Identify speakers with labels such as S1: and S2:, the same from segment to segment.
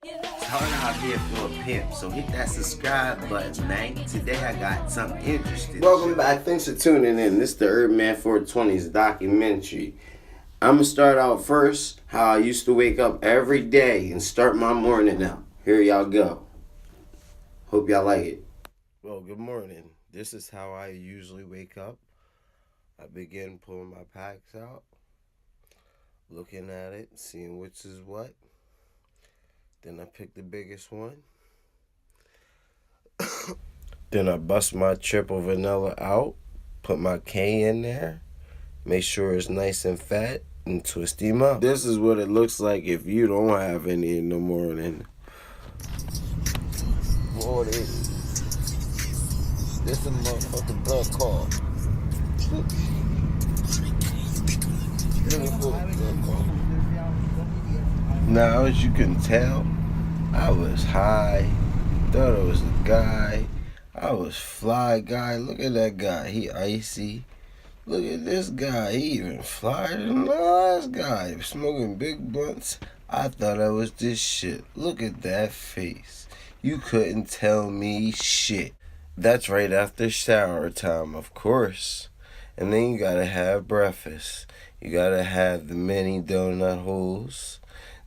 S1: It's hard out here for a pimp, so hit that subscribe button, man. Today I got something interesting. Welcome back. Thanks for tuning in. This is the herbman420's documentary. I'm going to start out first how I used to wake up every day and start my morning out. Here y'all go. Hope y'all like it. Well, good morning. This is how I usually wake up. I begin pulling my packs out, looking at it, seeing which is what. Then I pick the biggest one. Then I bust my triple vanilla out, put my K in there, make sure it's nice and fat, and twist him up. This is what it looks like if you don't have any in the morning.
S2: Boy, this is a motherfucking blood call.
S1: Now, as you can tell, I was high, thought I was a guy. I was fly guy. Look at that guy. He icy. Look at this guy. He even flyer than the last guy. Smoking big blunts. I thought I was this shit. Look at that face. You couldn't tell me shit. That's right after shower time, of course. And then you gotta have breakfast. You gotta have the mini donut holes.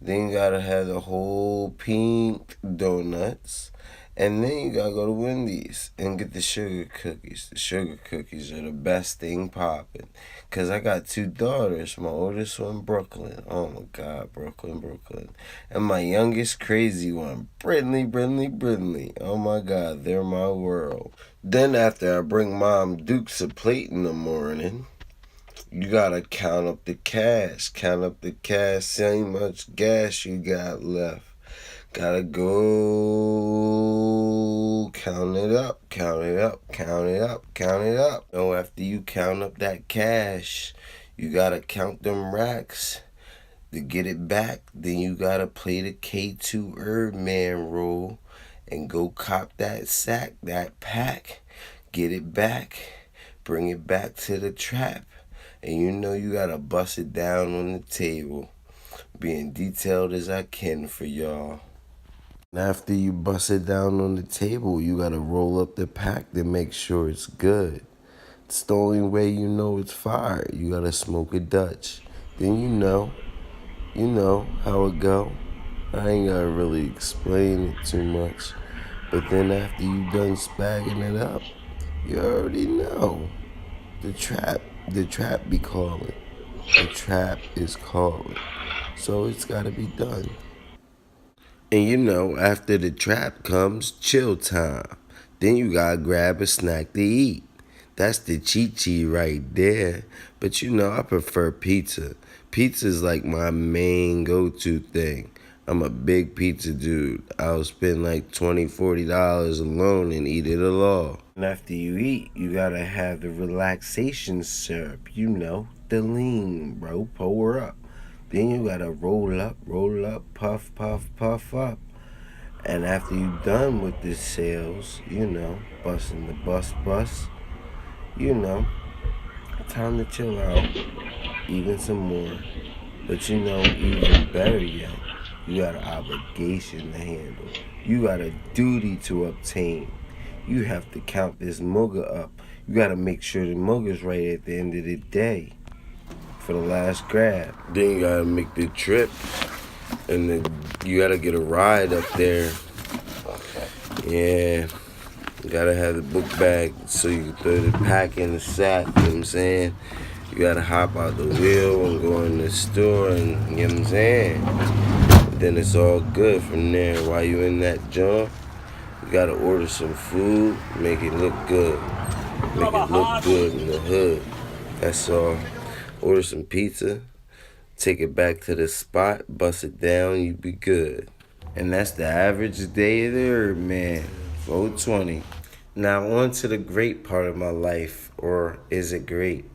S1: Then you gotta have the whole pink donuts. And then you gotta go to Wendy's and get the sugar cookies. The sugar cookies are the best thing popping. Cause I got two daughters. My oldest one, Brooklyn. Oh my God, Brooklyn. And my youngest crazy one, Brindley. Oh my God, they're my world. Then after I bring Mom Dukes a plate in the morning, you gotta count up the cash. See how much gas you got left. Gotta go count it up. Oh, after you count up that cash, you gotta count them racks to get it back. Then you gotta play the K2 Herbman rule and go cop that sack, that pack, get it back, bring it back to the trap. And you know you gotta bust it down on the table, being detailed as I can for y'all. And after you bust it down on the table, you gotta roll up the pack to make sure it's good. It's the only way you know it's fire. You gotta smoke a Dutch. Then you know how it go. I ain't gotta really explain it too much. But then after you done spagging it up, you already know. The trap be calling. The trap is calling. So it's gotta be done. And you know, after the trap comes chill time. Then you gotta grab a snack to eat. That's the cheat right there. But you know, I prefer pizza. Pizza's like my main go-to thing. I'm a big pizza dude. I'll spend like $20, $40 alone and eat it all. And after you eat, you gotta have the relaxation syrup. You know, the lean, bro. Pour up. Then you gotta roll up, puff up. And after you done with the sales, you know, busting the bus, you know, time to chill out, even some more. But you know, even better yet, you got an obligation to handle. You got a duty to obtain. You have to count this mugger up. You gotta make sure the mugger's right at the end of the day for the last grab. Then you gotta make the trip, and then you gotta get a ride up there. Yeah, you gotta have the book bag so you can throw the pack in the sack, you know what I'm saying? You gotta hop out the wheel and go in the store, and you know what I'm saying? But then it's all good from there. While you in that jump, you gotta order some food, make it look good. Make it look good in the hood. That's all. Order some pizza, take it back to the spot, bust it down, you be good. And that's the average day of the herb, man. 420. Now on to the great part of my life, or is it great?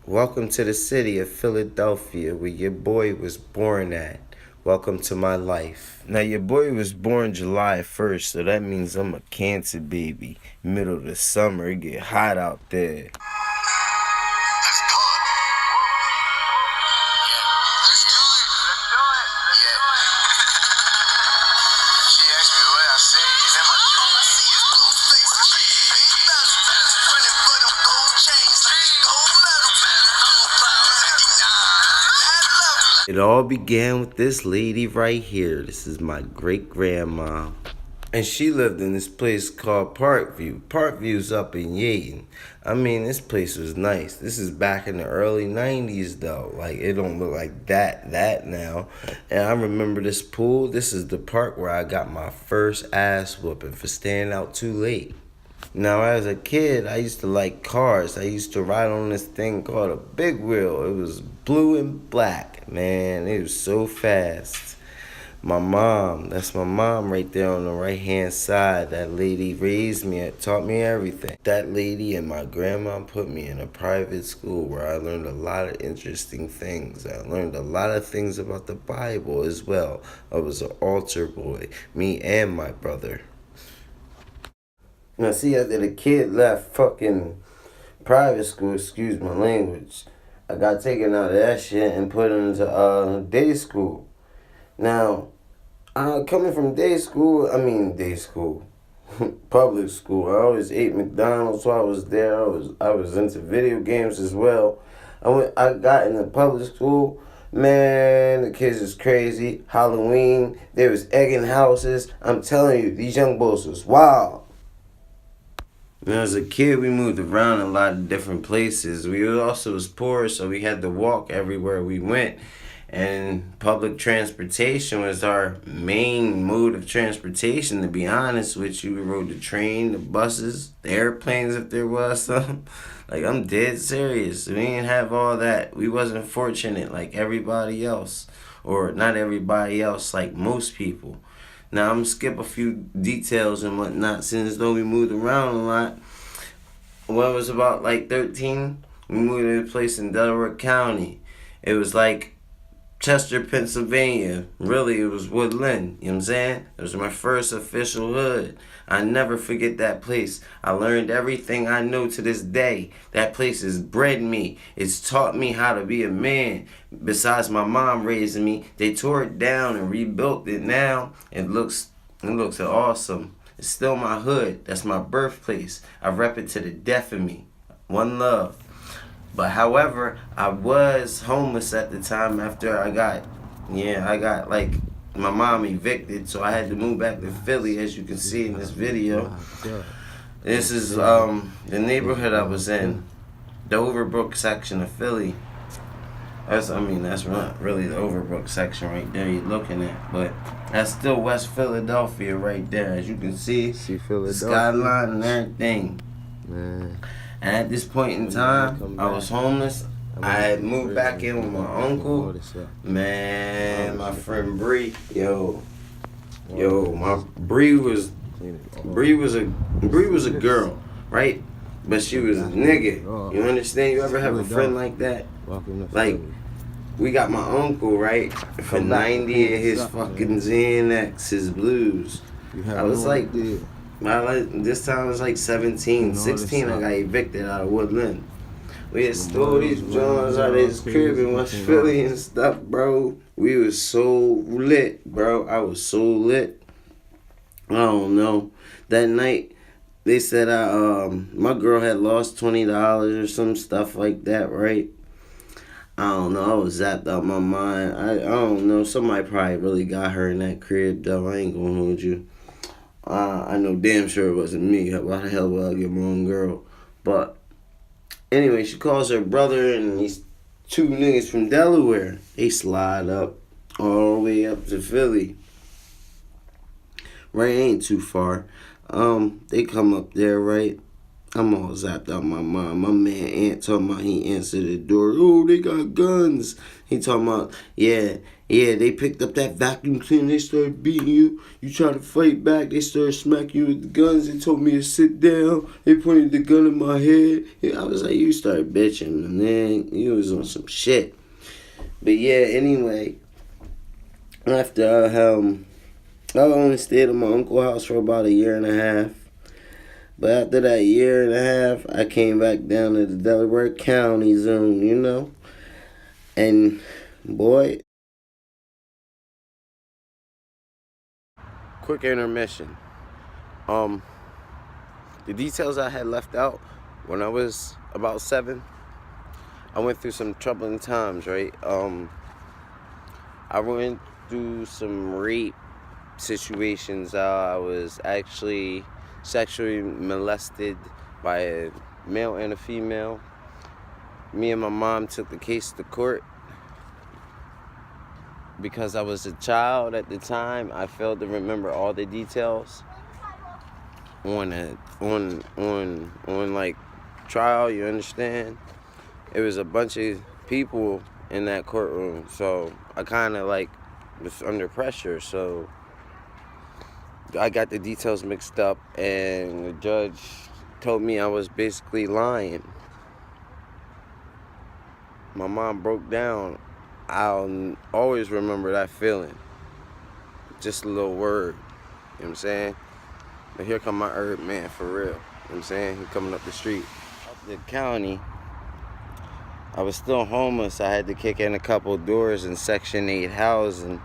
S1: Welcome to the city of Philadelphia, where your boy was born at. Welcome to my life. Now your boy was born July 1st, so that means I'm a Cancer baby. Middle of the summer, it get hot out there. It all began with this lady right here. This is my great grandma. And she lived in this place called Parkview. Parkview's up in Yaden. I mean, this place was nice. This is back in the early 90s though. Like, it don't look like that now. And I remember this pool. This is the park where I got my first ass whooping for staying out too late. Now, as a kid, I used to like cars. I used to ride on this thing called a big wheel. It was blue and black. Man, it was so fast. My mom, that's my mom right there on the right-hand side. That lady raised me, taught me everything. That lady and my grandma put me in a private school where I learned a lot of interesting things. I learned a lot of things about the Bible as well. I was an altar boy, me and my brother. Now, see, after the kid left fucking private school, excuse my language, I got taken out of that shit and put into day school. Now, coming from day school, public school. I always ate McDonald's while I was there. I was into video games as well. I got into public school. Man, the kids is crazy. Halloween, there was egging houses. I'm telling you, these young boys was wild. Now, as a kid, we moved around a lot of different places. We also was poor, so we had to walk everywhere we went. And public transportation was our main mode of transportation, to be honest with you. We rode the train, the buses, the airplanes if there was some. Like, I'm dead serious. We didn't have all that. We wasn't fortunate like everybody else. Or not everybody else, like most people. Now, I'm going to skip a few details and whatnot, since though we moved around a lot. When I was about like 13, we moved to a place in Delaware County. It was like Chester, Pennsylvania. Really, it was Woodland. You know what I'm saying? It was my first official hood. I never forget that place. I learned everything I know to this day. That place has bred me. It's taught me how to be a man. Besides my mom raising me, they tore it down and rebuilt it now. It looks awesome. It's still my hood. That's my birthplace. I rep it to the death of me. One love. But however, I was homeless at the time after I got like my mom evicted, so I had to move back to Philly, as you can see in this video. This is the neighborhood I was in, the Overbrook section of Philly. That's not really the Overbrook section right there you're looking at, but that's still West Philadelphia right there, as you can see the skyline and everything. Man. And at this point in time, I was homeless. I had moved back in with my uncle. Man, my friend Bree, Bree was a girl, right? But she was a nigga. You understand? You ever have a friend like that? Like, we got my uncle, right, for 90 of his fucking Xanax, his blues. I was like, this time I was like 17, 16, I got evicted out of Woodland. We had stole these joints out of his crib in West Philly and stuff, bro. We was so lit, bro. I was so lit. I don't know. That night, they said my girl had lost $20 or some stuff like that, right? I don't know. I was zapped out my mind. I don't know. Somebody probably really got her in that crib, though. I ain't gonna hold you. I know damn sure it wasn't me. Why the hell would I get my own girl? But anyway, she calls her brother and these two niggas from Delaware. They slide up all the way up to Philly. Right, ain't too far. They come up there, right? I'm all zapped out my mind. My man Ant talking about he answered the door. Oh, they got guns. He talking about, yeah, they picked up that vacuum cleaner. They started beating you. You try to fight back. They started smacking you with the guns. They told me to sit down. They pointed the gun in my head. I was like, you started bitching, man. You was on some shit. But yeah, anyway, after I only stayed at my uncle's house for about a year and a half. But after that year and a half, I came back down to the Delaware County zone, you know. And, boy. Quick intermission. Um, the details I had left out when I was about 7, I went through some troubling times, right? I went through some rape situations. I was actually sexually molested by a male and a female. Me and my mom took the case to court. Because I was a child at the time, I failed to remember all the details on like trial, you understand? It was a bunch of people in that courtroom, so I kind of like was under pressure, so I got the details mixed up, and the judge told me I was basically lying. My mom broke down. I'll always remember that feeling. Just a little word, you know what I'm saying? But here come my herb man, for real, you know what I'm saying? He coming up the street. Up the county, I was still homeless. I had to kick in a couple doors in Section 8 housing,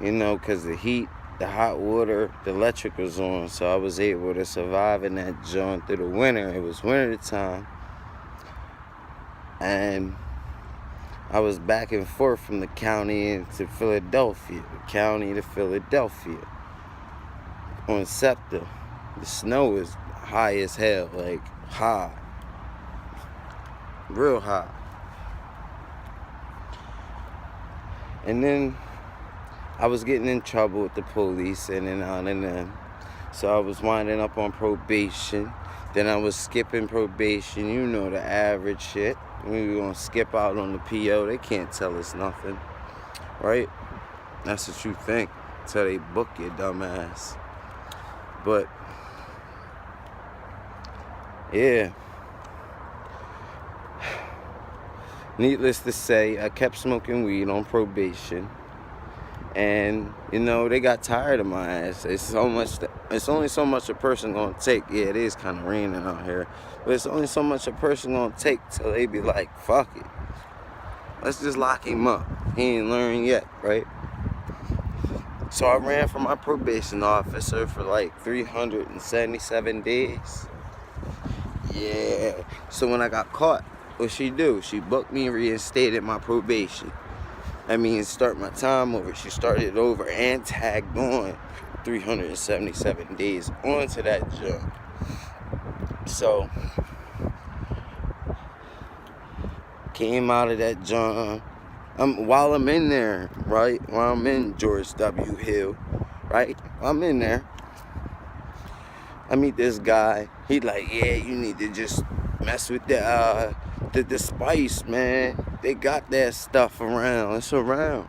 S1: you know, because the heat, the hot water, the electric was on, so I was able to survive in that joint through the winter. It was winter time, and I was back and forth from the county to Philadelphia, the county to Philadelphia on SEPTA. The snow is high as hell, like high, real high. And then I was getting in trouble with the police in and out and in. So I was winding up on probation. Then I was skipping probation, you know, the average shit. We were gonna skip out on the PO. They can't tell us nothing, right? That's what you think till they book your dumb ass. But yeah, needless to say, I kept smoking weed on probation. And, you know, they got tired of my ass. It's only so much a person gonna take. Yeah, it is kind of raining out here. But it's only so much a person gonna take till they be like, fuck it. Let's just lock him up. He ain't learned yet, right? So I ran for my probation officer for like 377 days. Yeah. So when I got caught, what she do? She booked me and reinstated my probation. I mean, start my time over. She started over and tagged on 377 days onto that jump. So, came out of that jump. While I'm in there, right? While I'm in George W. Hill, right? I'm in there. I meet this guy. He like, yeah, you need to just mess with the spice, man. They got that stuff around. It's around.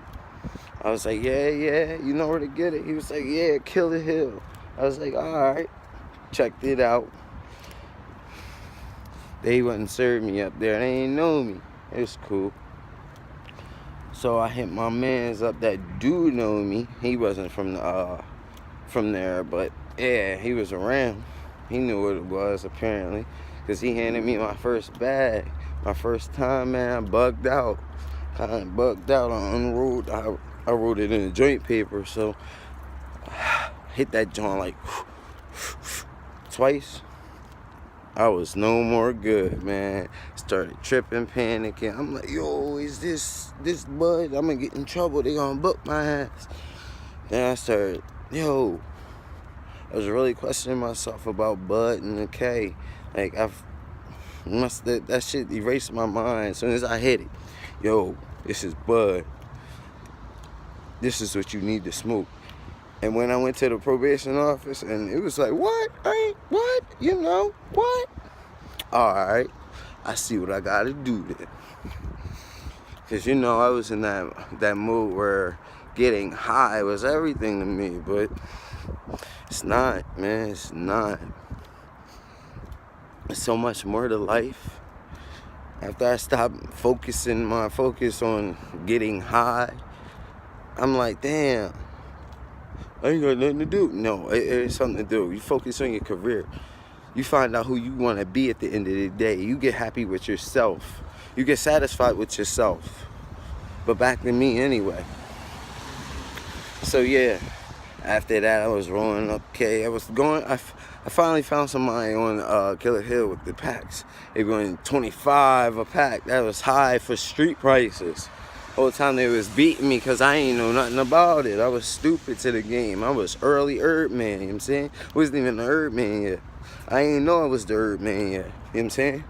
S1: I was like, yeah, you know where to get it. He was like, yeah, Kill the Hill. I was like, all right. Checked it out. They wouldn't serve me up there. They ain't know me. It was cool. So I hit my mans up that do know me. He wasn't from there, but yeah, he was around. He knew what it was apparently, because he handed me my first bag. My first time, man, I bugged out. Kind of bugged out. I unrolled. I wrote it in the joint paper, so I hit that joint like twice. I was no more good, man. Started tripping, panicking. I'm like, yo, is this bud? I'm gonna get in trouble. They gonna book my ass. Then I started, I was really questioning myself about bud and the K. Like, that shit erased my mind as soon as I hit it. Yo, this is bud. This is what you need to smoke. And when I went to the probation office, and it was like, what? What? You know, what? All right, I see what I gotta do then. Because, I was in that mood where getting high was everything to me, but it's not, man, it's not. There's so much more to life. After I stopped focusing my focus on getting high, I'm like, damn, I ain't got nothing to do. No, it's something to do. You focus on your career. You find out who you want to be at the end of the day. You get happy with yourself. You get satisfied with yourself. But back to me anyway. So yeah, After that, I was rolling up K. I finally found somebody on Killer Hill with the packs. They were going 25 a pack. That was high for street prices. Whole time they was beating me because I ain't know nothing about it. I was stupid to the game. I was early herb man, you know what I'm saying? Wasn't even the herb man yet. I ain't know I was the herb man yet, you know what I'm saying?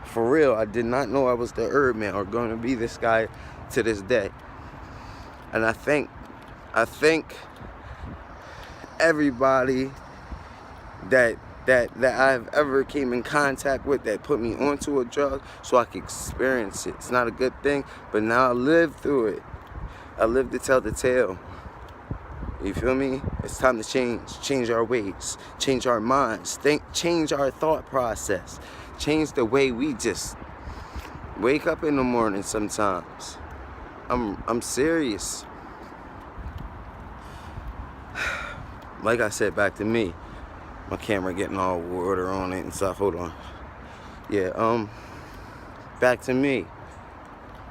S1: For real, I did not know I was the herb man or going to be this guy to this day. And I think everybody that I've ever came in contact with that put me onto a drug so I could experience it. It's not a good thing, but now I live through it. I live to tell the tale. You feel me? It's time to change our ways, change our minds, change our thought process, change the way we just wake up in the morning sometimes. I'm serious. Like I said, back to me. My camera getting all water on it and stuff. Hold on. Yeah, back to me.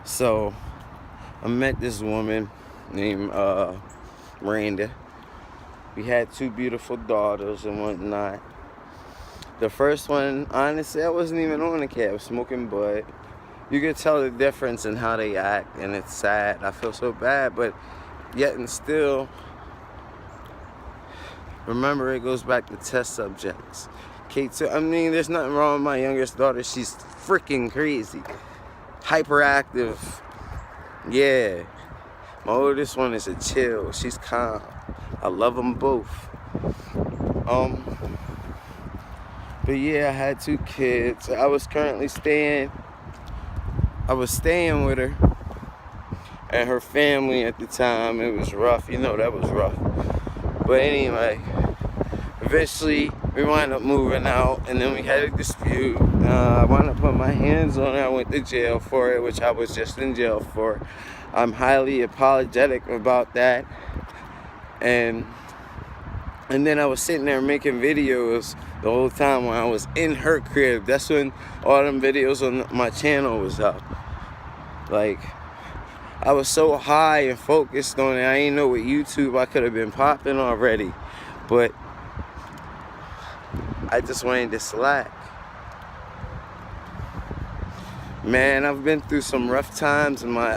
S1: So, I met this woman named Miranda. We had 2 beautiful daughters and whatnot. The first one, honestly, I wasn't even on the cab smoking bud. You could tell the difference in how they act, and it's sad. I feel so bad, but yet and still, remember, it goes back to test subjects. K2, I mean, there's nothing wrong with my youngest daughter. She's freaking crazy. Hyperactive. Yeah. My oldest one is a chill. She's calm. I love them both. But yeah, I had 2 kids. I was staying with her and her family at the time. It was rough. You know that was rough. But anyway, eventually we wound up moving out, and then we had a dispute. I wound up putting my hands on her. I went to jail for it, which I was just in jail for. I'm highly apologetic about that. And then I was sitting there making videos the whole time when I was in her crib. That's when all them videos on my channel was up. Like, I was so high and focused on it. I ain't know with YouTube I could have been popping already. But I just wanted to slack. Man, I've been through some rough times in my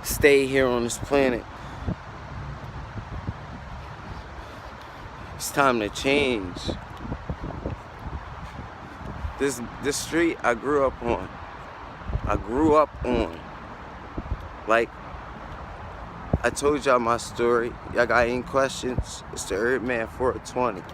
S1: stay here on this planet. It's time to change. This street I grew up on. Like, I told y'all my story. Y'all got any questions? It's the herbman420.